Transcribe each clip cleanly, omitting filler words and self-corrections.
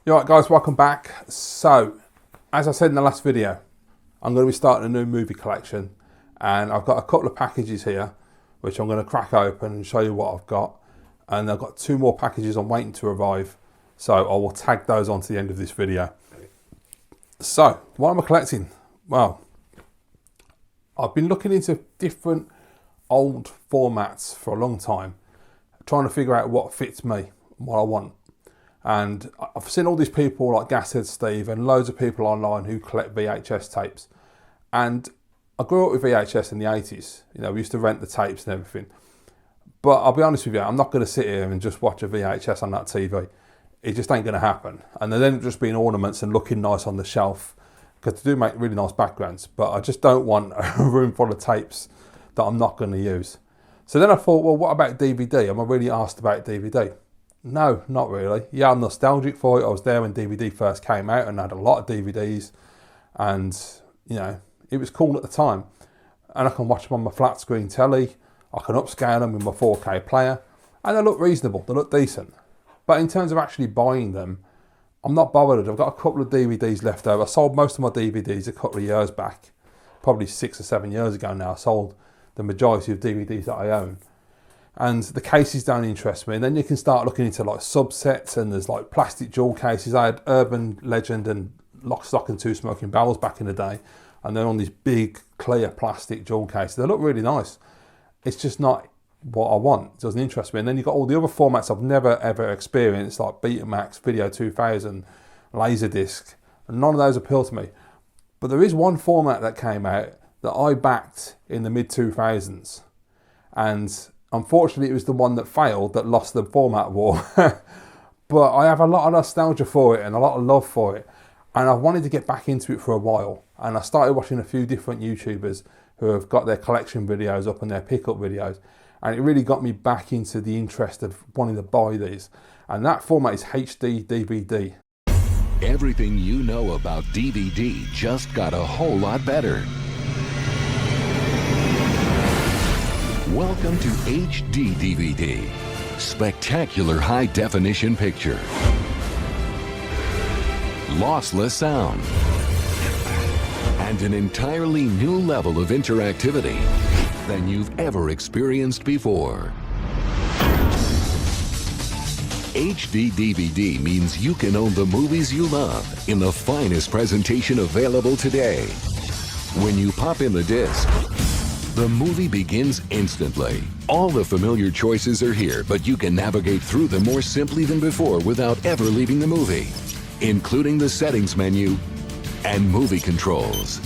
Alright guys, welcome back. So, as I said in the last video, I'm going to be starting a new movie collection, and I've got a couple of packages here which I'm going to crack open and show you what I've got, and I've got 2 more packages I'm waiting to arrive, so I will tag those on to the end of this video. So, what am I collecting? Well, I've been looking into different old formats for a long time, trying to figure out what fits me and what I want. And I've seen all these people like Gashead Steve and loads of people online who collect VHS tapes. And I grew up with VHS in the 80s. You know, we used to rent the tapes and everything. But I'll be honest with you, I'm not going to sit here and just watch a VHS on that TV. It just ain't going to happen. And they end up just being ornaments and looking nice on the shelf, because they do make really nice backgrounds. But I just don't want a room full of tapes that I'm not going to use. So then I thought, well, what about DVD? Am I really asked about DVD? No, not really. Yeah, I'm nostalgic for it. I was there when DVD first came out and had a lot of DVDs, and you know, it was cool at the time. And I can watch them on my flat screen telly. I can upscale them with my 4K player, and they look reasonable. They look decent. But in terms of actually buying them, I'm not bothered. I've got a couple of DVDs left over. I sold most of my DVDs a couple of years back, probably 6 or 7 years ago now. I sold the majority of DVDs that I own. And the cases don't interest me. And then you can start looking into like subsets, and there's like plastic jewel cases. I had Urban Legend and Lock, Stock and Two Smoking Barrels back in the day, and they're on these big clear plastic jewel cases. They look really nice. It's just not what I want. It doesn't interest me. And then you've got all the other formats I've never ever experienced, like Betamax, Video 2000, Laserdisc, and none of those appeal to me. But there is one format that came out that I backed in the mid-2000s, and unfortunately, it was the one that failed, that lost the format war. But I have a lot of nostalgia for it and a lot of love for it. And I've wanted to get back into it for a while. And I started watching a few different YouTubers who have got their collection videos up and their pickup videos. And it really got me back into the interest of wanting to buy these. And that format is HD DVD. Everything you know about DVD just got a whole lot better. Welcome to HD DVD. Spectacular high-definition picture. Lossless sound. And an entirely new level of interactivity than you've ever experienced before. HD DVD means you can own the movies you love in the finest presentation available today. When you pop in the disc, the movie begins instantly. All the familiar choices are here, but you can navigate through them more simply than before without ever leaving the movie, including the settings menu and movie controls.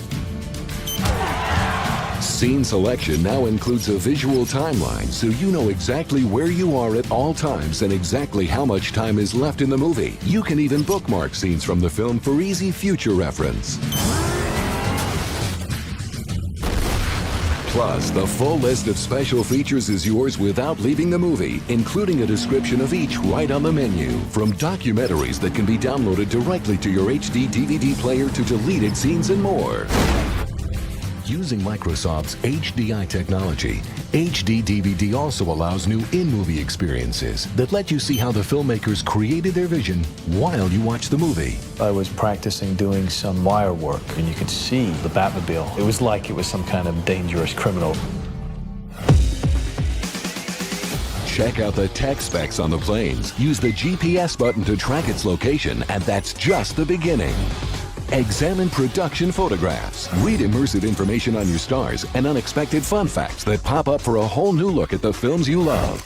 Scene selection now includes a visual timeline, so you know exactly where you are at all times and exactly how much time is left in the movie. You can even bookmark scenes from the film for easy future reference. Plus, the full list of special features is yours without leaving the movie, including a description of each right on the menu. From documentaries that can be downloaded directly to your HD DVD player to deleted scenes and more. Using Microsoft's HDI technology, HD DVD also allows new in-movie experiences that let you see how the filmmakers created their vision while you watch the movie. I was practicing doing some wire work, and you could see the Batmobile. It was like it was some kind of dangerous criminal. Check out the tech specs on the planes. Use the GPS button to track its location, and that's just the beginning. Examine production photographs. Read immersive information on your stars and unexpected fun facts that pop up for a whole new look at the films you love.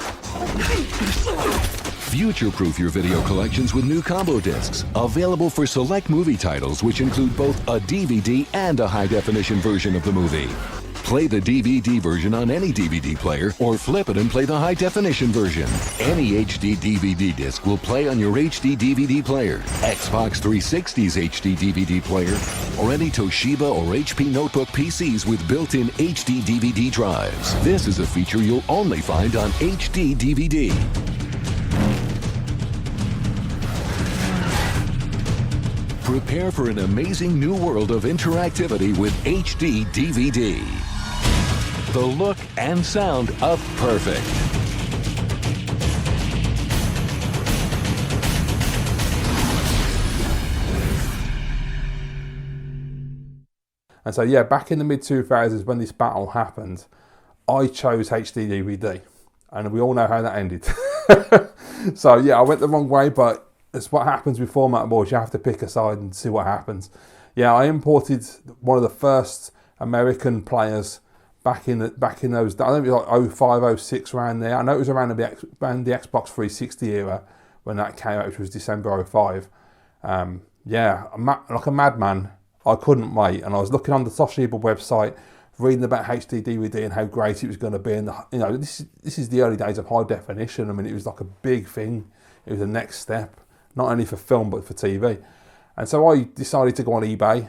Future-proof your video collections with new combo discs, available for select movie titles, which include both a DVD and a high-definition version of the movie. Play the DVD version on any DVD player, or flip it and play the high-definition version. Any HD DVD disc will play on your HD DVD player, Xbox 360's HD DVD player, or any Toshiba or HP notebook PCs with built-in HD DVD drives. This is a feature you'll only find on HD DVD. Prepare for an amazing new world of interactivity with HD DVD. The look and sound of perfect. And so yeah, back in the mid-2000s when this battle happened, I chose HD DVD, and we all know how that ended. So yeah, I went the wrong way, but it's what happens with format wars. You have to pick a side and see what happens. Yeah, I imported one of the first American players back in those. I think it was like 05, 06 around there. I know it was around the Xbox 360 era when that came out, which was December 05. Yeah, like a madman, I couldn't wait, and I was looking on the Toshiba website, reading about HD DVD and how great it was going to be. And this is the early days of high definition. I mean, it was like a big thing. It was the next step, not only for film but for TV. And so I decided to go on eBay,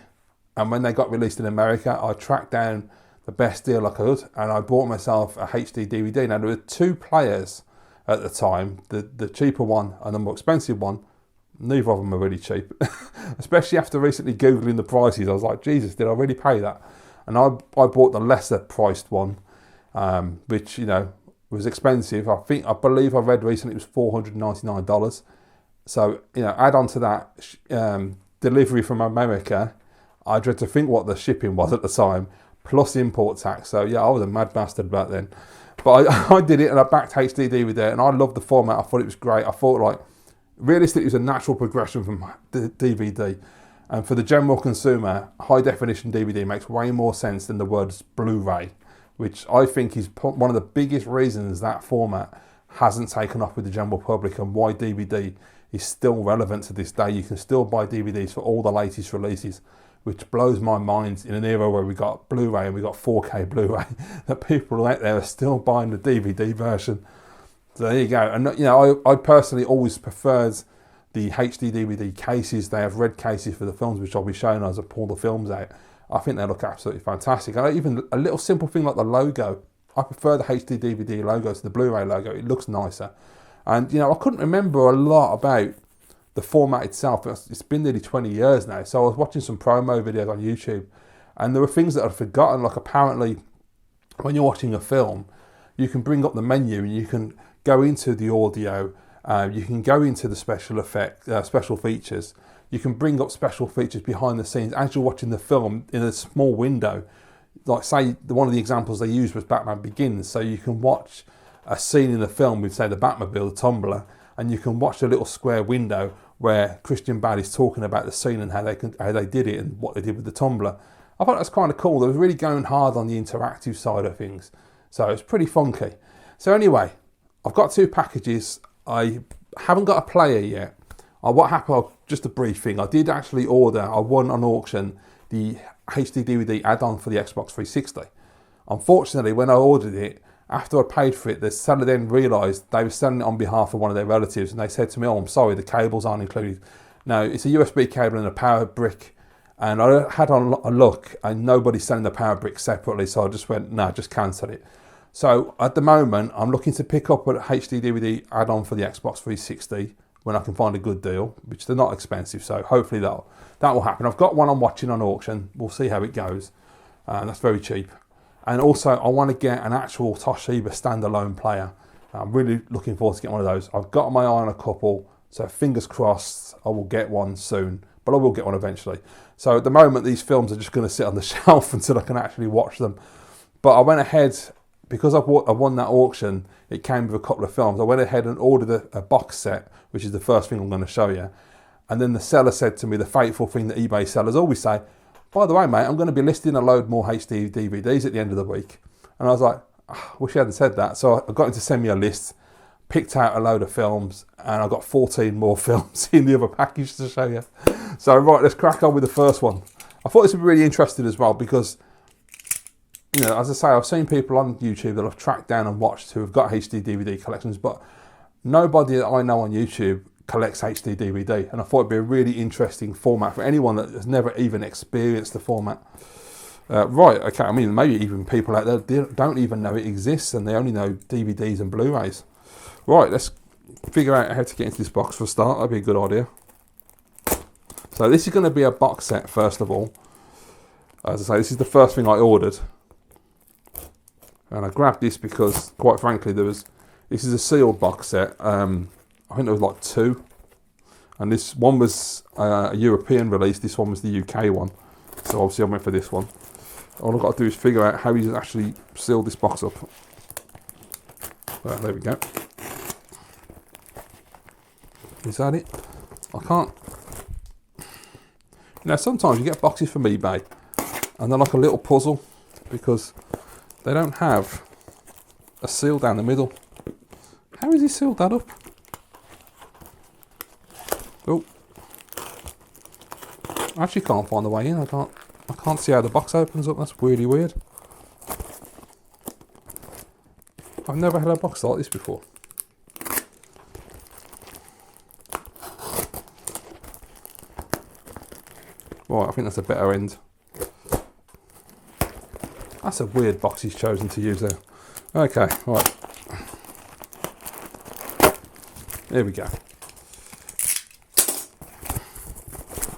and when they got released in America, I tracked down the best deal I could, and I bought myself a HD DVD. Now there were two players at the time, the cheaper one and the more expensive one. Neither of them are really cheap, especially after recently Googling the prices. I was like, Jesus, did I really pay that? And I bought the lesser priced one, which, was expensive. I believe I read recently it was $499. So, add on to that delivery from America, I dread to think what the shipping was at the time, plus import tax. So yeah, I was a mad bastard back then. But I did it, and I backed HD DVD, and I loved the format. I thought it was great. I thought, like, realistically, it was a natural progression from DVD. And for the general consumer, high definition DVD makes way more sense than the words Blu-ray, which I think is one of the biggest reasons that format hasn't taken off with the general public, and why DVD is still relevant to this day. You can still buy DVDs for all the latest releases, which blows my mind in an era where we got Blu-ray and we got 4K Blu-ray, that people out there are still buying the DVD version. So there you go. And I personally always preferred the HD DVD cases. They have red cases for the films, which I'll be showing as I pull the films out. I think they look absolutely fantastic. And even a little simple thing like the logo, I prefer the HD DVD logo to the Blu-ray logo. It looks nicer. And I couldn't remember a lot about the format itself. It's been nearly 20 years now. So I was watching some promo videos on YouTube, and there were things that I'd forgotten. Like, apparently when you're watching a film, you can bring up the menu and you can go into the audio, you can go into the special features. You can bring up special features behind the scenes as you're watching the film in a small window. Like, say, one of the examples they used was Batman Begins. So you can watch a scene in the film with, say, the Batmobile, the Tumbler, and you can watch a little square window where Christian Bale is talking about the scene and how they did it and what they did with the Tumbler. I thought that was kind of cool. They were really going hard on the interactive side of things. So it's pretty funky. So anyway, I've got two packages. I haven't got a player yet. What happened, just a brief thing, I did actually order, I won on auction, the HD DVD add-on for the Xbox 360. Unfortunately, when I ordered it, after I paid for it, the seller then realised they were selling it on behalf of one of their relatives, and they said to me, "Oh, I'm sorry, the cables aren't included." No, it's a USB cable and a power brick, and I had a look, and nobody's selling the power brick separately, so I just went, no, just cancel it. So at the moment, I'm looking to pick up a HD DVD add-on for the Xbox 360 when I can find a good deal, which they're not expensive, so hopefully that will happen. I've got one I'm watching on auction. We'll see how it goes. That's very cheap. And also, I want to get an actual Toshiba standalone player. I'm really looking forward to getting one of those. I've got my eye on a couple, so fingers crossed I will get one soon, but I will get one eventually. So at the moment, these films are just going to sit on the shelf until I can actually watch them. But I went ahead, because I won that auction, it came with a couple of films. I went ahead and ordered a box set, which is the first thing I'm going to show you. And then the seller said to me, the fateful thing that eBay sellers always say, "By the way, mate, I'm going to be listing a load more HD DVDs at the end of the week." And I was like, I wish he hadn't said that. So I got him to send me a list, picked out a load of films, and I got 14 more films in the other package to show you. So right, let's crack on with the first one. I thought this would be really interesting as well because, as I say, I've seen people on YouTube that I've tracked down and watched who have got HD DVD collections, but nobody that I know on YouTube collects HD DVD, and I thought it'd be a really interesting format for anyone that has never even experienced the format. Right, okay, I mean, maybe even people out there don't even know it exists and they only know DVDs and Blu-rays. Right, let's figure out how to get into this box for a start. That'd be a good idea. So this is going to be a box set, first of all. As I say, this is the first thing I ordered. And I grabbed this because, quite frankly, this is a sealed box set. I think there was like two, and this one was a European release, this one was the UK one, so obviously I went for this one. All I've got to do is figure out how he's actually sealed this box up. Well, there we go. Is that it? I can't. You know, sometimes you get boxes from eBay and they're like a little puzzle because they don't have a seal down the middle. How has he sealed that up? Oh, I actually can't find the way in. I can't see how the box opens up. That's really weird. I've never had a box like this before. Right, I think that's a better end. That's a weird box he's chosen to use there. Okay, right. There we go.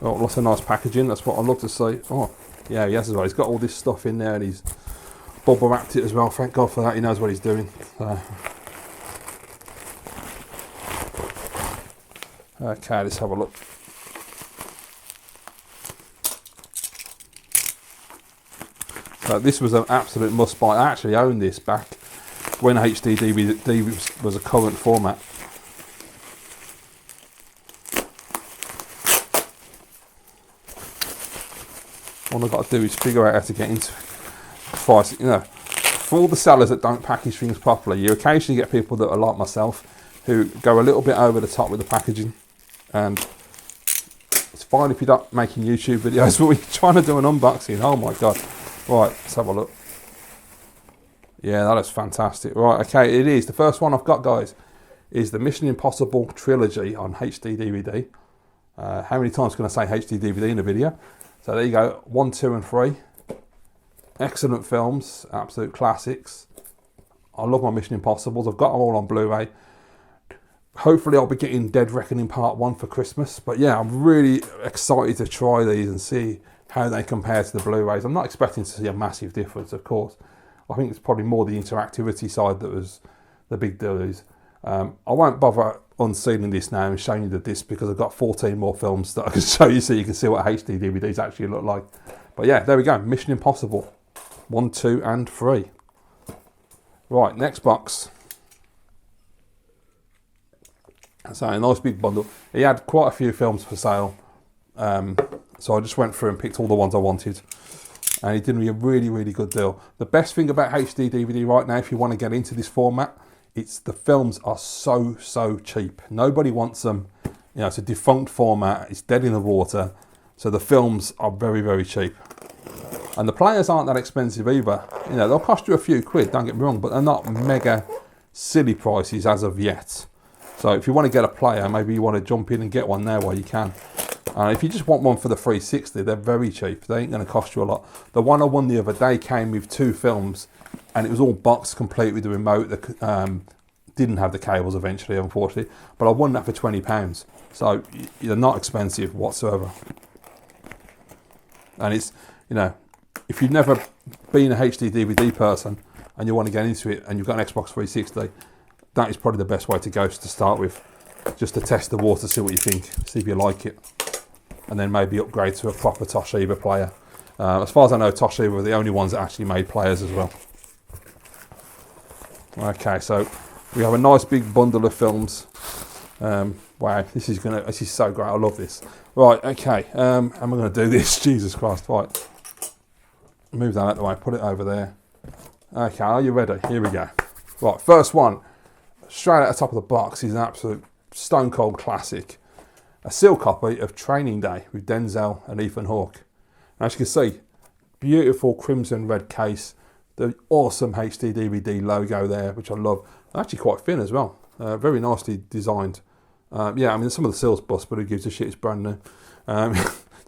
Oh, lots of nice packaging. That's what I love to see. Oh, yeah, he has as well. He's got all this stuff in there and he's bubble wrapped it as well. Thank God for that. He knows what he's doing. Okay, let's have a look. So this was an absolute must buy. I actually owned this back when HD DVD was a current format. All I've got to do is figure out how to get into it. You know, for all the sellers that don't package things properly, you occasionally get people that are like myself who go a little bit over the top with the packaging, and it's fine if you're not making YouTube videos, but when you're trying to do an unboxing, oh my God. Right, let's have a look. Yeah, that is fantastic. Right, okay, it is. The first one I've got, guys, is the Mission Impossible trilogy on HD DVD. How many times can I say HD DVD in a video? So there you go, 1, 2 and 3. Excellent films, absolute classics. I love my Mission Impossibles. I've got them all on Blu-ray. Hopefully I'll be getting Dead Reckoning Part 1 for Christmas. But yeah, I'm really excited to try these and see how they compare to the Blu-rays. I'm not expecting to see a massive difference, of course. I think it's probably more the interactivity side that was the big deal. I won't bother unsealing this now and showing you the disc because I've got 14 more films that I can show you so you can see what HD DVDs actually look like. But yeah, there we go. Mission Impossible 1, 2 and 3. Right, next box. So a nice big bundle. He had quite a few films for sale. So I just went through and picked all the ones I wanted. And he did me a really, really good deal. The best thing about HD DVD right now, if you want to get into this format, it's the films are so cheap. Nobody wants them. You know, it's a defunct format. It's dead in the water. So the films are very, very cheap. And the players aren't that expensive either. You know, they'll cost you a few quid, don't get me wrong, but they're not mega silly prices as of yet. So if you want to get a player, maybe you want to jump in and get one now while you can. If you just want one for the 360, they're very cheap. They ain't going to cost you a lot. The one I won the other day came with 2 films, and it was all boxed complete with the remote. That didn't have the cables eventually, unfortunately. But I won that for £20. So they're not expensive whatsoever. And it's, you know, if you've never been a HD DVD person and you want to get into it and you've got an Xbox 360, that is probably the best way to go to start with. Just to test the water, see what you think, see if you like it. And then maybe upgrade to a proper Toshiba player. As far as I know, Toshiba were the only ones that actually made players as well. Okay, so we have a nice big bundle of films. Wow, this is so great. I love this. Right, okay, how am I going to do this? Jesus Christ, right. Move that out of the way, put it over there. Okay, are you ready? Here we go. Right, first one, straight at the top of the box, is an absolute stone cold classic. A seal copy of Training Day with Denzel and Ethan Hawke. As you can see, beautiful crimson red case, the awesome HD DVD logo there, which I love. Actually quite thin as well, very nicely designed. Yeah, I mean some of the seals bust, but who gives a shit, it's brand new.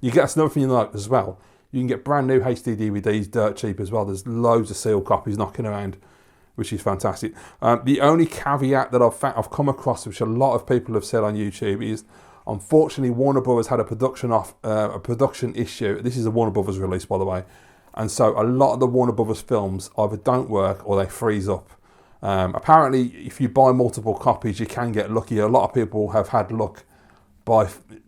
You get another thing you like as well. You can get brand new HD DVDs dirt cheap as well. There's loads of seal copies knocking around, which is fantastic. The only caveat that I've come across, which a lot of people have said on YouTube, is unfortunately Warner Brothers had a production issue. This is a Warner Brothers release, by the way, and so a lot of the Warner Brothers films either don't work or they freeze up. Apparently, if you buy multiple copies, you can get lucky. A lot of people have had luck by,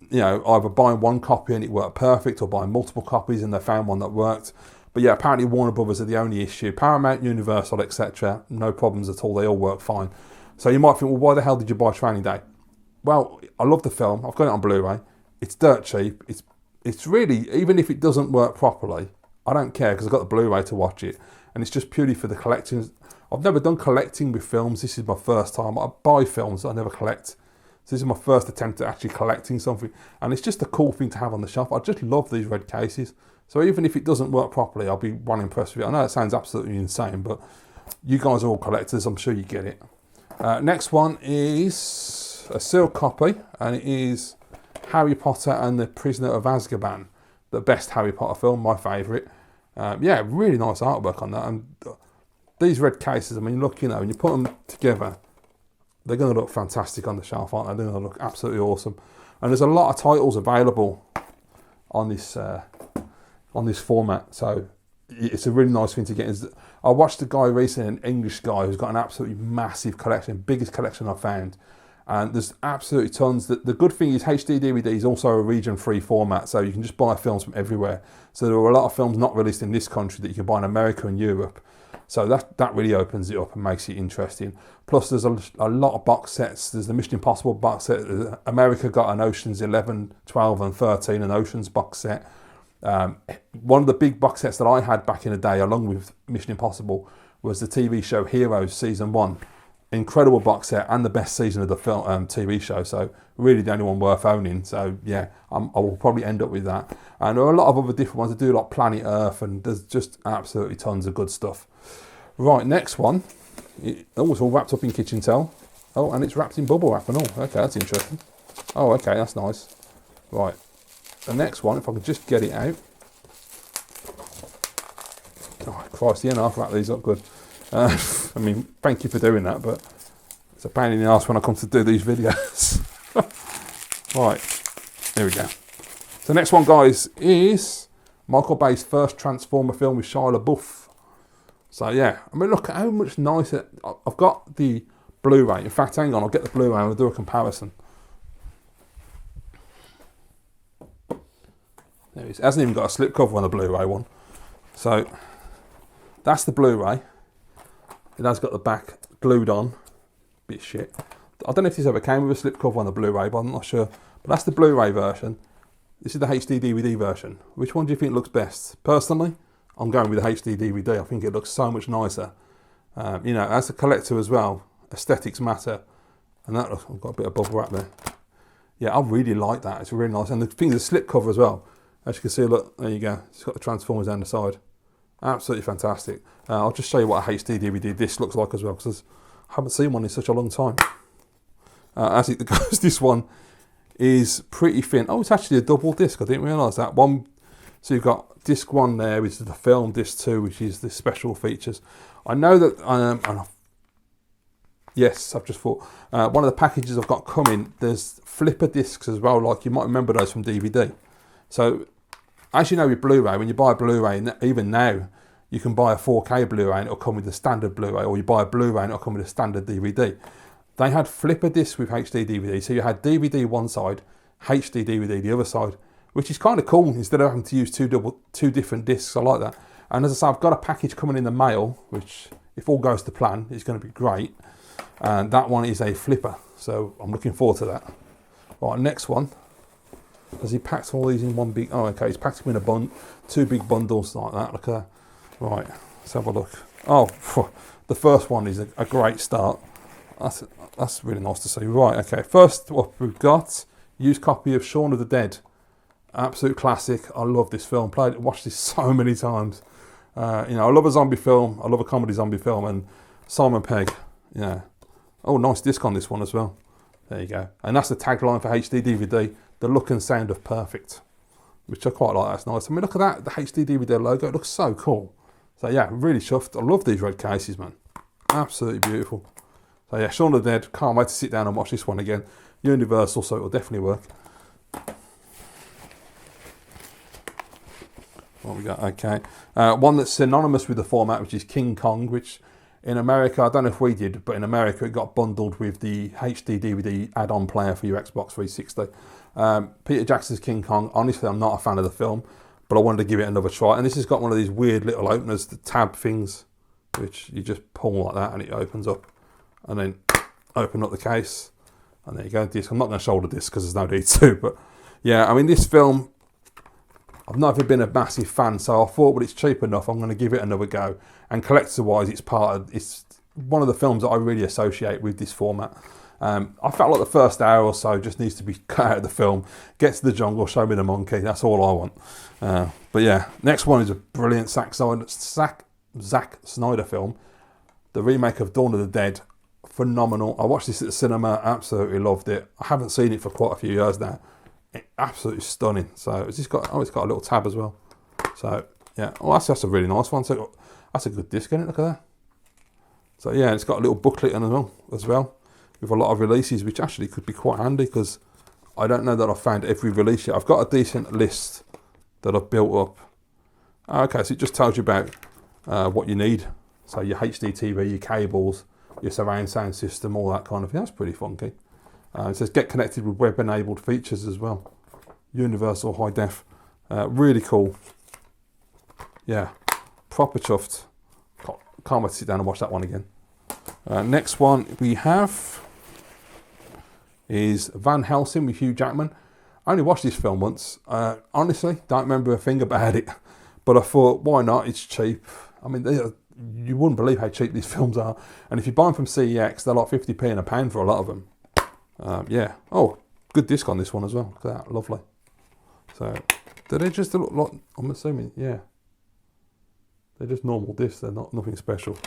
you know, either buying one copy and it worked perfect, or buying multiple copies and they found one that worked. But But yeah, apparently Warner Brothers are the only issue. Paramount, Universal, etc., no problems at all. They all work fine. So you might think, well, why the hell did you buy Training Day? Well, I love the film. I've got it on Blu-ray. It's dirt cheap. It's really, even if it doesn't work properly, I don't care because I've got the Blu-ray to watch it. And it's just purely for the collecting. I've never done collecting with films. This is my first time. I buy films, I never collect. So this is my first attempt at actually collecting something. And it's just a cool thing to have on the shelf. I just love these red cases. So even if it doesn't work properly, I'll be well impressed with it. I know it sounds absolutely insane, but you guys are all collectors. I'm sure you get it. Next one is a sealed copy, and it is Harry Potter and the Prisoner of Azkaban, the best Harry Potter film, my favourite. Yeah, really nice artwork on that. And these red cases, I mean, look, you know, when you put them together, they're going to look fantastic on the shelf, aren't they? They're going to look absolutely awesome. And there's a lot of titles available on this format, so it's a really nice thing to get. I watched a guy recently, an English guy, who's got an absolutely massive collection, biggest collection I've found. And there's absolutely tons. The good thing is HD DVD is also a region-free format, so you can just buy films from everywhere. So there are a lot of films not released in this country that you can buy in America and Europe. So that really opens it up and makes it interesting. Plus there's a lot of box sets. There's the Mission Impossible box set. America got an Ocean's 11, 12 and 13, an Ocean's box set. One of the big box sets that I had back in the day, along with Mission Impossible, was the TV show Heroes Season 1. Incredible box set and the best season of the film TV show, so really the only one worth owning. So yeah, I will probably end up with that. And there are a lot of other different ones that do, like Planet Earth, and there's just absolutely tons of good stuff. Right, next one. It's all wrapped up in kitchen towel. Oh, and it's wrapped in bubble wrap and all. Okay, that's interesting. Oh, okay, that's nice. Right, the next one, if I could just get it out. Oh Christ, yeah, I've wrapped these up good. I mean, thank you for doing that, but it's a pain in the arse when I come to do these videos. Right, here we go. So the next one, guys, is Michael Bay's first Transformer film with Shia LaBeouf. So yeah, I mean, look at how much nicer. I've got the Blu-ray. In fact, hang on, I'll get the Blu-ray and we'll do a comparison. There it is. It hasn't even got a slipcover on the Blu-ray one. So that's the Blu-ray. It has got the back glued on. Bit shit. I don't know if this ever came with a slipcover on the Blu-ray, but I'm not sure. But that's the Blu-ray version. This is the HD DVD version. Which one do you think looks best? Personally, I'm going with the HD DVD. I think it looks so much nicer. You know, as a collector as well, aesthetics matter. And that, I've got a bit of bubble wrap there. Yeah, I really like that. It's really nice. And the thing is, the slipcover as well. As you can see, look, there you go. It's got the Transformers down the side. Absolutely fantastic. I'll just show you what a HD DVD disc looks like as well, because I haven't seen one in such a long time. As it goes, this one is pretty thin. Oh, it's actually a double disc. I didn't realise that. One, so you've got disc 1 there, which is the film, disc 2, which is the special features. I know that, yes, I've just thought, one of the packages I've got coming, there's flipper discs as well, like you might remember those from DVD. So, as you know with Blu-ray, when you buy a Blu-ray, even now, you can buy a 4K Blu-ray and it'll come with the standard Blu-ray, or you buy a Blu-ray and it'll come with a standard DVD. They had flipper discs with HD DVD, so you had DVD one side, HD DVD the other side, which is kind of cool, instead of having to use two different discs. I like that. And as I say, I've got a package coming in the mail, which, if all goes to plan, is going to be great. And that one is a flipper, so I'm looking forward to that. Right, next one. Has he packed all these in one big... Oh, okay, he's packed them in two big bundles like that. Look at that. Right, let's have a look. Oh, the first one is a great start. That's really nice to see. Right, okay. First, what we've got, used copy of Shaun of the Dead. Absolute classic. I love this film. Watched this so many times. You know, I love a zombie film. I love a comedy zombie film. And Simon Pegg, yeah. Oh, nice disc on this one as well. There you go. And that's the tagline for HD DVD. The look and sound of perfect, which I quite like. That's nice. I mean, look at that, the HD DVD logo. It looks so cool. So yeah, really chuffed. I love these red cases, man. Absolutely beautiful. So yeah, Shaun of the Dead. Can't wait to sit down and watch this one again. Universal, so it'll definitely work. What we got? Okay, one that's synonymous with the format, which is King Kong, which in America, I don't know if we did, but in America it got bundled with the HD DVD add-on player for your Xbox 360. Peter Jackson's King Kong, honestly, I'm not a fan of the film, but I wanted to give it another try. And this has got one of these weird little openers, the tab things, which you just pull like that and it opens up, and then open up the case, and there you go, disc. I'm not going to shoulder this because there's no need to, but yeah, I mean, this film, I've never been a massive fan, so I thought, well, it's cheap enough, I'm going to give it another go. And collector-wise, it's one of the films that I really associate with this format. I felt like the first hour or so just needs to be cut out of the film. Get to the jungle, show me the monkey. That's all I want. But yeah, next one is a brilliant Zack Snyder film, the remake of Dawn of the Dead. Phenomenal. I watched this at the cinema, absolutely loved it. I haven't seen it for quite a few years now. Absolutely stunning. So it's just got, oh, it's got a little tab as well. So yeah, oh, that's a really nice one. So that's a good disc in it. Look at that. So yeah, it's got a little booklet in as well, with a lot of releases, which actually could be quite handy because I don't know that I've found every release yet. I've got a decent list that I've built up. Okay, so it just tells you about what you need. So your HD TV, your cables, your surround sound system, all that kind of thing. That's pretty funky. It says get connected with web-enabled features as well. Universal high def. Really cool. Yeah, proper chuffed. Can't wait to sit down and watch that one again. Next one we have is Van Helsing with Hugh Jackman. I only watched this film once. Honestly, don't remember a thing about it. But I thought, why not? It's cheap. I mean, you wouldn't believe how cheap these films are. And if you buy them from CEX, they're like 50p in a pound for a lot of them. Yeah. Oh, good disc on this one as well. Look at that. Lovely. So, do they just look like, I'm assuming, yeah. They're just normal discs. They're not nothing special.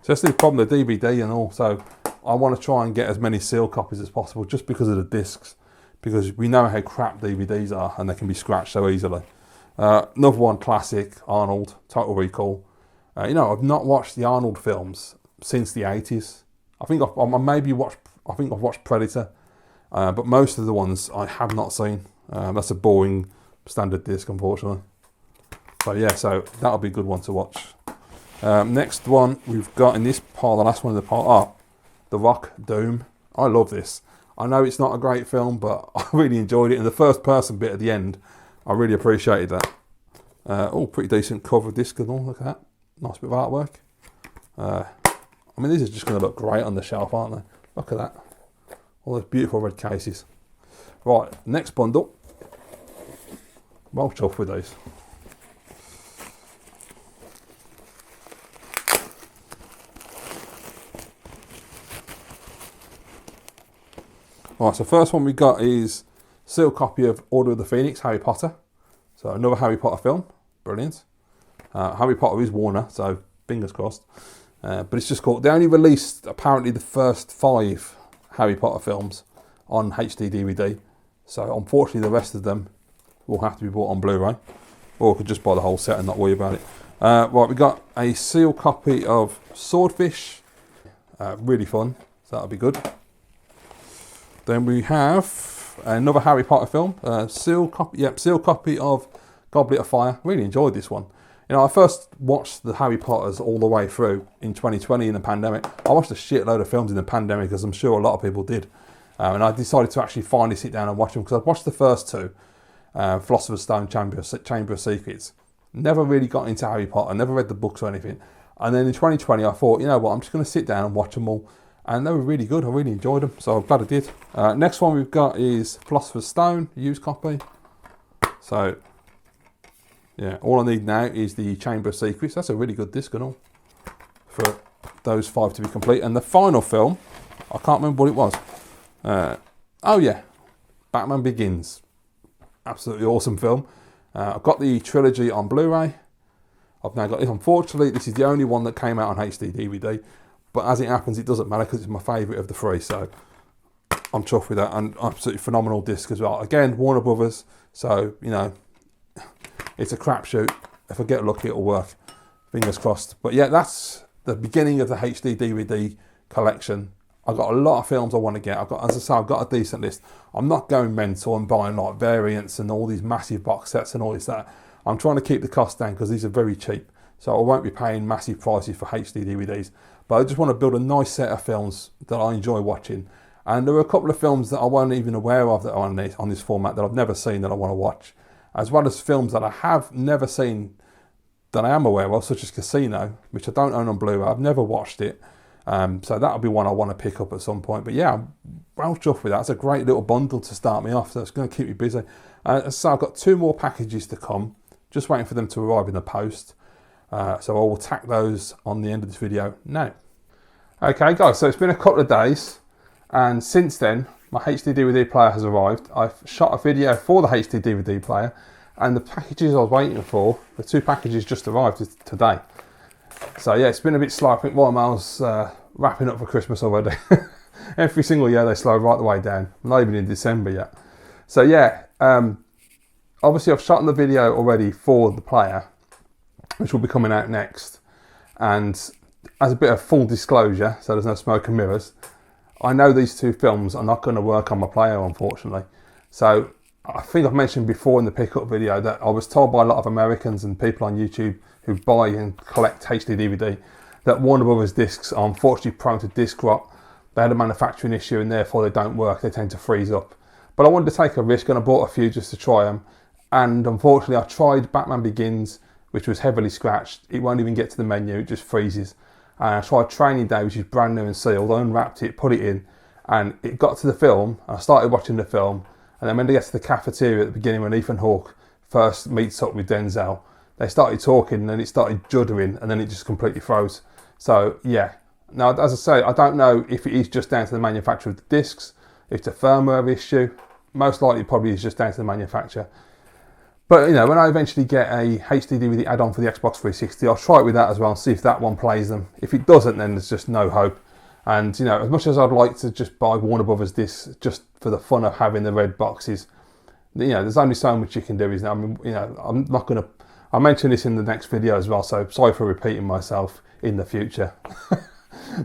So that's the problem, the DVD and all. So I want to try and get as many sealed copies as possible just because of the discs. Because we know how crap DVDs are and they can be scratched so easily. Another one, classic, Arnold, Total Recall. You know, I've not watched the Arnold films since the 80s. I think I've watched Predator, but most of the ones I have not seen. That's a boring standard disc, unfortunately. But yeah, so that'll be a good one to watch. Next one we've got in this part, the last one of the part, The Rock, Doom. I love this. I know it's not a great film, but I really enjoyed it. And the first person bit at the end, I really appreciated that. Oh, pretty decent cover disc and all. Look at that. Nice bit of artwork. I mean, these are just going to look great on the shelf, aren't they? Look at that. All those beautiful red cases. Right, next bundle. Well chuffed with these. Right, so first one we got is sealed copy of Order of the Phoenix, Harry Potter. So another Harry Potter film. Brilliant. Harry Potter is Warner, so fingers crossed. But it's just called, they only released apparently the first 5 Harry Potter films on HD DVD. So unfortunately the rest of them will have to be bought on Blu-ray. Or we could just buy the whole set and not worry about it. Right, we got a sealed copy of Swordfish. Really fun, so that'll be good. Then we have another Harry Potter film, sealed copy of Goblet of Fire. Really enjoyed this one. You know, I first watched the Harry Potters all the way through in 2020 in the pandemic. I watched a shitload of films in the pandemic, as I'm sure a lot of people did. And I decided to actually finally sit down and watch them because I'd watched the first 2, Philosopher's Stone, Chamber of Secrets. Never really got into Harry Potter, never read the books or anything. And then in 2020, I thought, you know what, I'm just going to sit down and watch them all. And they were really good. I really enjoyed them, so I'm glad I did. Next one we've got is Philosopher's Stone, used copy. So, yeah, all I need now is the Chamber of Secrets. That's a really good disc and all for those 5 to be complete. And the final film, I can't remember what it was. Oh yeah, Batman Begins. Absolutely awesome film. I've got the trilogy on Blu-ray. I've now got it. Unfortunately, this is the only one that came out on HD DVD. But as it happens, it doesn't matter because it's my favourite of the 3. So I'm chuffed with that. And absolutely phenomenal disc as well. Again, Warner Brothers. So, you know, it's a crapshoot. If I get lucky, it'll work. Fingers crossed. But yeah, that's the beginning of the HD DVD collection. I've got a lot of films I want to get. As I say, I've got a decent list. I'm not going mental and buying like variants and all these massive box sets and all this that. I'm trying to keep the cost down because these are very cheap. So I won't be paying massive prices for HD DVDs. But I just want to build a nice set of films that I enjoy watching. And there are a couple of films that I wasn't even aware of that are on this format that I've never seen that I want to watch. as well as films that I have never seen that I am aware of, such as Casino, which I don't own on Blu-ray. I've never watched it. So that'll be one I want to pick up at some point. But yeah, I'm well chuffed with that. It's a great little bundle to start me off, so it's going to keep me busy. So I've got 2 more packages to come, just waiting for them to arrive in the post. So I will tack those on the end of this video now. Okay guys, so it's been a couple of days, and since then my HD DVD player has arrived. I've shot a video for the HD DVD player, and the packages I was waiting for, the 2 packages just arrived today. So yeah, it's been a bit slow. I think Watermel's wrapping up for Christmas already. Every single year they slow right the way down. I'm not even in December yet. So yeah, obviously I've shot the video already for the player, which will be coming out next. And as a bit of full disclosure, so there's no smoke and mirrors, I know these 2 films are not going to work on my player, unfortunately. So I think I've mentioned before in the pickup video that I was told by a lot of Americans and people on YouTube who buy and collect HD DVD that Warner Brothers discs are unfortunately prone to disc rot. They had a manufacturing issue and therefore they don't work, they tend to freeze up. But I wanted to take a risk and I bought a few just to try them. And unfortunately I tried Batman Begins, which was heavily scratched. It won't even get to the menu, it just freezes. And I tried Training Day, which is brand new and sealed. I unwrapped it, put it in, and it got to the film. I started watching the film, and then when they get to the cafeteria at the beginning when Ethan Hawke first meets up with Denzel, they started talking and then it started juddering and then it just completely froze. So yeah, now as I say, I don't know if it is just down to the manufacturer of the discs, if it's a firmware issue. Most likely it probably is just down to the manufacturer. But you know, when I eventually get a HD DVD add-on for the Xbox 360, I'll try it with that as well and see if that one plays them. If it doesn't, then there's just no hope. And you know, as much as I'd like to just buy Warner Brothers discs just for the fun of having the red boxes, you know, there's only so much you can do, isn't it? I mean, you know, I'm not going to. I'll mention this in the next video as well, so sorry for repeating myself in the future.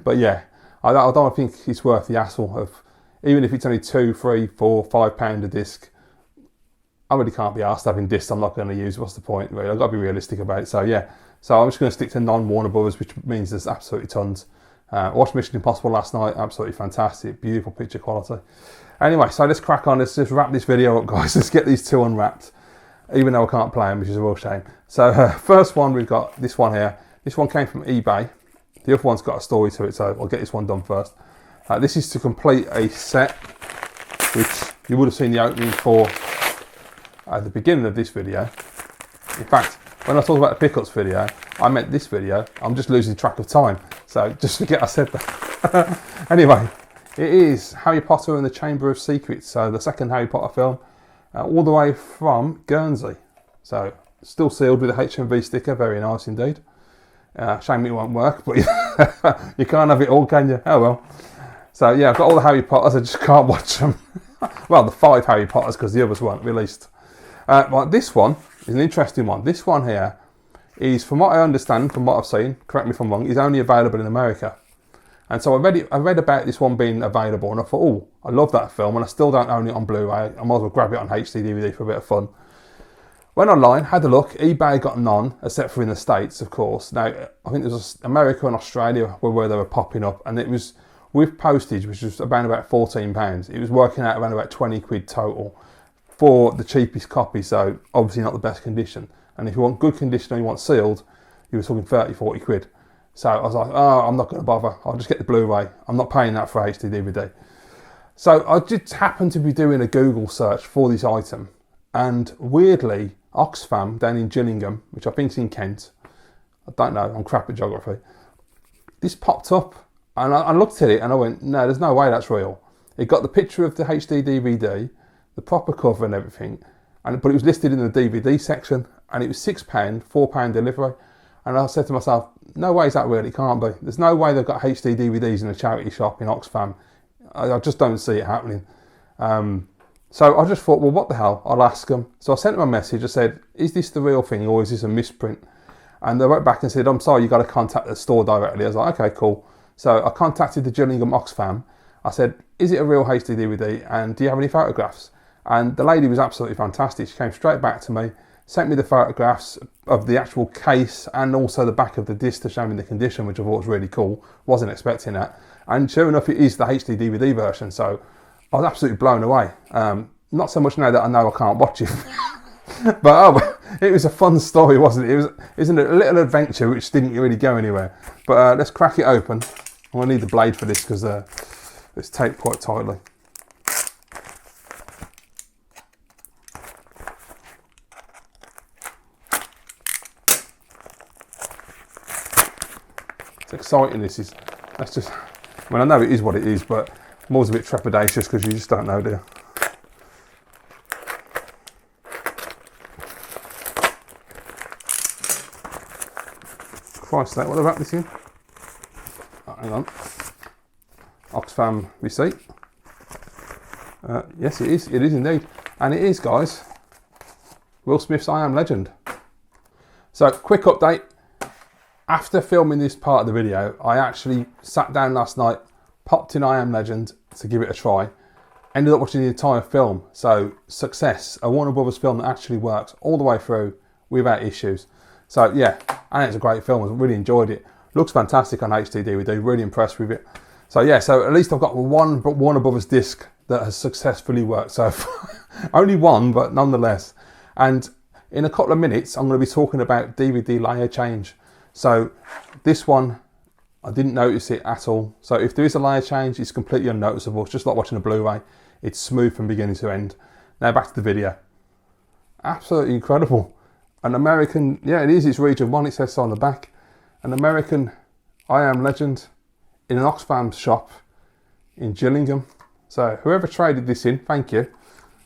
But yeah, I don't think it's worth the hassle of, even if it's only £2, £3, £4, £5 a disc. I really can't be asked having discs I'm not going to use. What's the point, really? I've got to be realistic about it. So yeah, so I'm just going to stick to non-Warner Brothers, which means there's absolutely tons. I watched Mission Impossible last night, absolutely fantastic, beautiful picture quality. Anyway, so let's crack on, let's just wrap this video up, guys. Let's get these 2 unwrapped, even though I can't play them, which is a real shame. So first one, we've got this one here. This one came from eBay. The other one's got a story to it, so I'll get this one done first. This is to complete a set, which you would have seen the opening for at the beginning of this video. In fact, when I talk about the pickups video, I meant this video. I'm just losing track of time, so just forget I said that. Anyway, it is Harry Potter and the Chamber of Secrets, so the second Harry Potter film, all the way from Guernsey. So still sealed with a HMV sticker, very nice indeed. Shame it won't work, but you can't have it all, can you? Oh well. So yeah, I've got all the Harry Potters, I just can't watch them. Well, the 5 Harry Potters, because the others weren't released. Right, this one is an interesting one. This one here is, from what I understand, from what I've seen, correct me if I'm wrong, is only available in America. And so I read about this one being available, and I thought, oh, I love that film, and I still don't own it on Blu-ray. I might as well grab it on HD DVD for a bit of fun. Went online, had a look. eBay got none, except for in the States, of course. Now, I think it was America and Australia were where they were popping up, and it was with postage, which was around about £14. It was working out around about 20 quid total for the cheapest copy, so obviously not the best condition. And if you want good condition or you want sealed, you were talking 30, 40 quid. So I was like, oh, I'm not going to bother. I'll just get the Blu-ray. I'm not paying that for HD DVD. So I just happened to be doing a Google search for this item, and weirdly, Oxfam down in Gillingham, which I think is in Kent, I don't know, I'm crap at geography, this popped up, and I looked at it and I went, no, there's no way that's real. It got the picture of the HD DVD, the proper cover and everything, but it was listed in the DVD section, and it was £6, £4 delivery. And I said to myself, no way is that real, it can't be. There's no way they've got HD DVDs in a charity shop in Oxfam. I just don't see it happening. So I just thought, well, what the hell, I'll ask them. So I sent them a message, I said, is this the real thing or is this a misprint? And they wrote back and said, I'm sorry, you've got to contact the store directly. I was like, okay, cool. So I contacted the Gillingham Oxfam. I said, is it a real HD DVD and do you have any photographs? And the lady was absolutely fantastic. She came straight back to me, sent me the photographs of the actual case and also the back of the disc to show me the condition, which I thought was really cool. Wasn't expecting that. And sure enough, it is the HD DVD version. So I was absolutely blown away. Not so much now that I know I can't watch it. But it was a fun story, wasn't it? It was a little adventure which didn't really go anywhere. But let's crack it open. I'm going to need the blade for this because it's taped quite tightly. It's exciting, that's just, I mean, I know it is what it is, but I'm always a bit trepidatious because you just don't know, do you? Christ, what about this in? Oh, hang on. Oxfam receipt. Yes, it is indeed. And it is, guys, Will Smith's I Am Legend. So, quick update. After filming this part of the video, I actually sat down last night, popped in I Am Legend to give it a try. Ended up watching the entire film. So, success. A Warner Brothers film that actually works all the way through without issues. So, yeah, and it's a great film. I really enjoyed it. Looks fantastic on HD DVD. Really impressed with it. So, yeah, so at least I've got one Warner Brothers disc that has successfully worked so far. Only one, but nonetheless. And in a couple of minutes, I'm going to be talking about DVD layer change. So this one, I didn't notice it at all. So if there is a layer change, it's completely unnoticeable. It's just like watching a Blu-ray. It's smooth from beginning to end. Now back to the video. Absolutely incredible. An American, yeah, it is, it's region 1, it says so on the back. An American I Am Legend in an Oxfam shop in Gillingham. So whoever traded this in, thank you.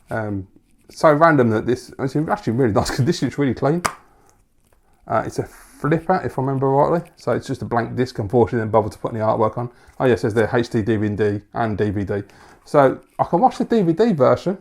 So random that it's actually really nice condition, it's really clean. It's a flipper, if I remember rightly. So it's just a blank disc, unfortunately, then bother to put any artwork on. Oh yeah, it says there HD DVD and DVD. So I can watch the DVD version.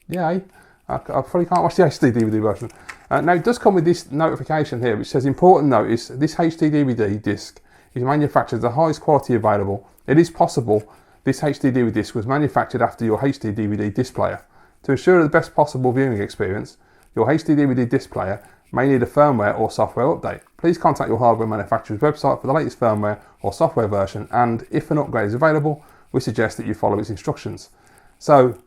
Yay. I probably can't watch the HD DVD version. Now it does come with this notification here, which says, important notice, this HD DVD disc is manufactured at the highest quality available. It is possible this HD DVD disc was manufactured after your HD DVD disc player. To ensure the best possible viewing experience, your HD DVD disc player may need a firmware or software update. Please contact your hardware manufacturer's website for the latest firmware or software version, and if an upgrade is available, we suggest that you follow its instructions. So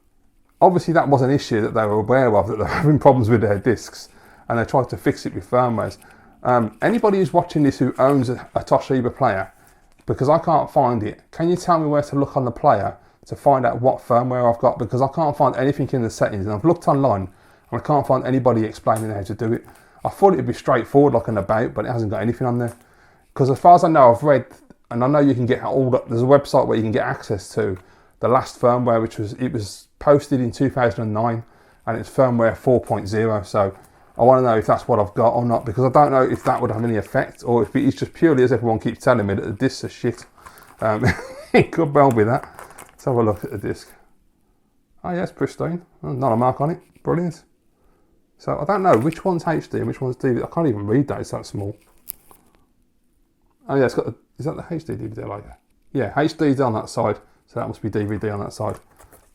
obviously that was an issue that they were aware of, that they were having problems with their discs, and they tried to fix it with firmwares. Anybody who's watching this who owns a Toshiba player, because I can't find it, can you tell me where to look on the player to find out what firmware I've got? Because I can't find anything in the settings, and I've looked online and I can't find anybody explaining how to do it. I thought it'd be straightforward like an about, but it hasn't got anything on there. Because as far as I know, I've read, and I know you can get there's a website where you can get access to the last firmware, which was posted in 2009, and it's firmware 4.0. So I want to know if that's what I've got or not, because I don't know if that would have any effect, or if it's just purely, as everyone keeps telling me, that the discs are shit. It could well be that. Let's have a look at the disc. Oh yeah, it's pristine. Not a mark on it. Brilliant. So I don't know which one's HD and which one's DVD. I can't even read that, it's that small. Oh yeah, it's got is that the HD DVD layer? Yeah, HD's on that side, so that must be DVD on that side.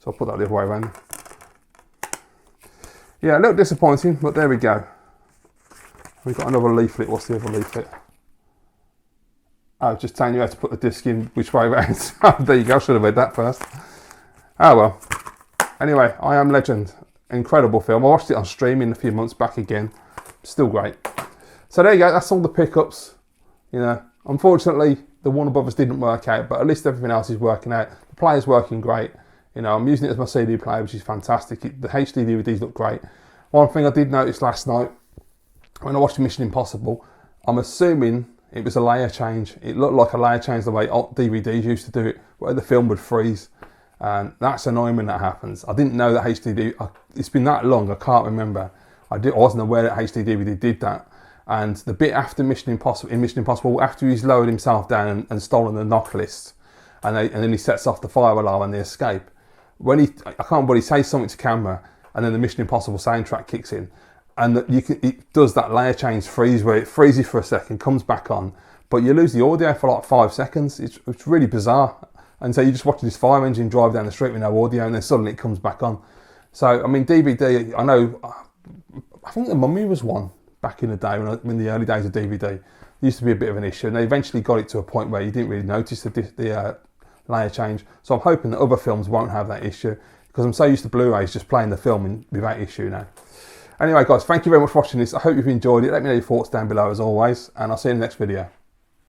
So I'll put that the other way around. Yeah, a little disappointing, but there we go. We've got another leaflet. What's the other leaflet? Oh, just telling you how to put the disc in which way around. Oh, there you go, I should have read that first. Oh well. Anyway, I Am Legend. Incredible film. I watched it on streaming a few months back again. Still great. So there you go, that's all the pickups. You know, unfortunately the Warner Brothers didn't work out, but at least everything else is working out. The player's working great. You know, I'm using it as my CD player, which is fantastic. The HD DVDs look great. One thing I did notice last night when I watched Mission Impossible, I'm assuming it was a layer change. It looked like a layer change the way DVDs used to do it, where the film would freeze. And that's annoying when that happens. I didn't know that it's been that long, I can't remember. I wasn't aware that HD DVD did that. And the bit after Mission Impossible, after he's lowered himself down and stolen the knock list, and then he sets off the fire alarm and they escape. I can't remember, he says something to camera, and then the Mission Impossible soundtrack kicks in, and it does that layer change freeze where it freezes for a second, comes back on, but you lose the audio for like 5 seconds. It's really bizarre. And so you're just watching this fire engine drive down the street with no audio, and then suddenly it comes back on. So, I mean, DVD, I know, I think The Mummy was one back in the day, when the early days of DVD. There used to be a bit of an issue, and they eventually got it to a point where you didn't really notice the layer change. So I'm hoping that other films won't have that issue, because I'm so used to Blu-rays just playing the film without issue now. Anyway, guys, thank you very much for watching this. I hope you've enjoyed it. Let me know your thoughts down below as always, and I'll see you in the next video.